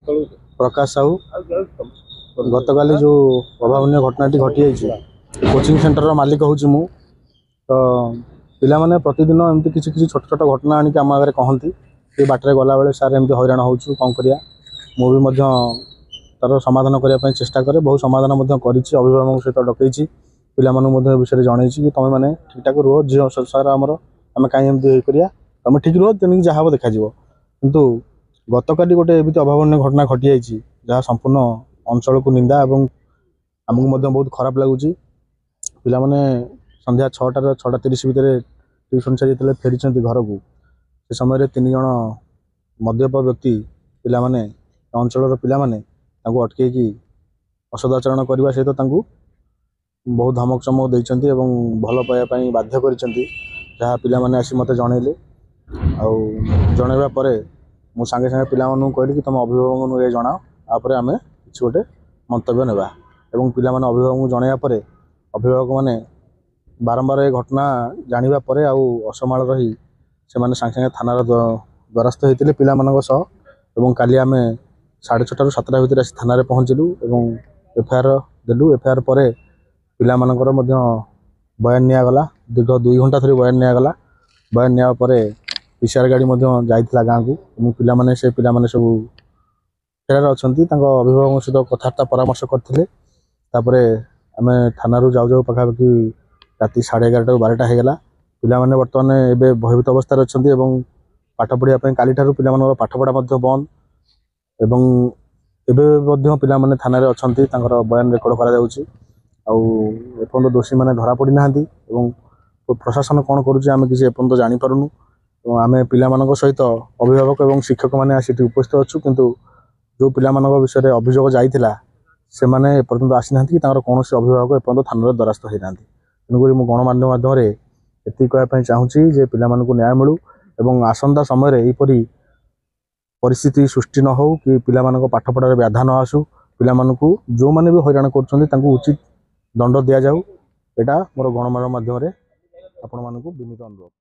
प्रकाश साहू गतकाली जो अभावन घटनाटी घटी जाइए कोचिंग सेंटर मालिक हूँ मु तो पिला प्रतिदिन एमती किसी छोट छोट घटना आनिक आम आगे कहती ये बाटर गला बेले सार एमती हैरान हो कौन करिया मुझे तार समाधान करने चेष्टा करे बहुत समाधान अभिभावक सहित डकई पिला विषय जन कि तुम मैंने ठीक ठाक रुह झील सार आमर आम कहीं तुम ठीक रुह तेणिक जहाँ देखा किंतु गतकाली गोटे एमती अभावन घटना घटी जाइए जहाँ संपूर्ण अंचल को निंदा और आमको बहुत खराब लगुच पिला संध्या 6:30 भितर ट्यूशन छाड़ी फेरी घर को से समय 3 जन मद्यप व्यक्ति पिला माने अंचल पिला माने अटकई असदाचरण करने सहित बहुत धमक चमक देते भल पाइबा बाध्य कर जहाँ पिला माने आसी मत जनइले जनइबा परे मु सांगे सांगे पिला कहली कि तुम अभिभावक ये जनाओ आप आम कि गोटे मंतव्य नेबा एवं पिला माने अभिभावक जनइबा परे अभिभावक माने बारंबार ये घटना जानिबा परे आउ असमाल रही से माने सांगे सांगे थानार द्वारस्थ होते पिला मानक सह एवं काली आम 6:30 ରୁ 7ଟା भितर आसी थाना पहुँचलु एवं एफआईआर देलु एफआईआर परे पिला मानकर बयान निगला दीर्घ 2 घंटा धरी बयान निगला बयान निया परे पीसीआर गाड़ी जाइथिला गाँ को पिला माने से पिला माने सब फेरार अच्छी अभिभावक सहित कथबार्ता परामर्श करते आम थाना जाऊ जाऊ पाखापाखि राति 11:30 ରୁ 12ଟା होगला पिला माने बर्तमान एबे भयभीत अवस्था अच्छी पाठ पढ़ाई काली ठारू पिला मानकर पाठपढ़ा बंद एवं एबे पिला माने थाना रे अच्छी बयान रेकर्ड करा जाउची एपर्यंत दोषी मैंने धरा पड़ी ना प्रशासन कौन करें किसी एपर्यंत जानीपारूँ आम पिला सहित अभिभावक और शिक्षक मैंने आसी उपस्थित अच्छु किंतु जो पिला विषय अभियोग जाइथिला से माने एपर्यंत आसी ना कौन अभिभावक एपर्यंत थाना द्वारस्थ होना तेणुक मुझे गणमाध्यम माध्यम ये कहना चाहूँगी जे पिला न्याय मिलू एवं आसंता समय यहपरी परिस्थिति सृष्टि न हो कि पिला पाठपढ़ार बाधा न आसू पिला जो मैंने भी हैरान कर उचित दंड दि जाऊ एटा मोर गणमाध्यम माध्यम आपण मानक विनीत अनुरोध।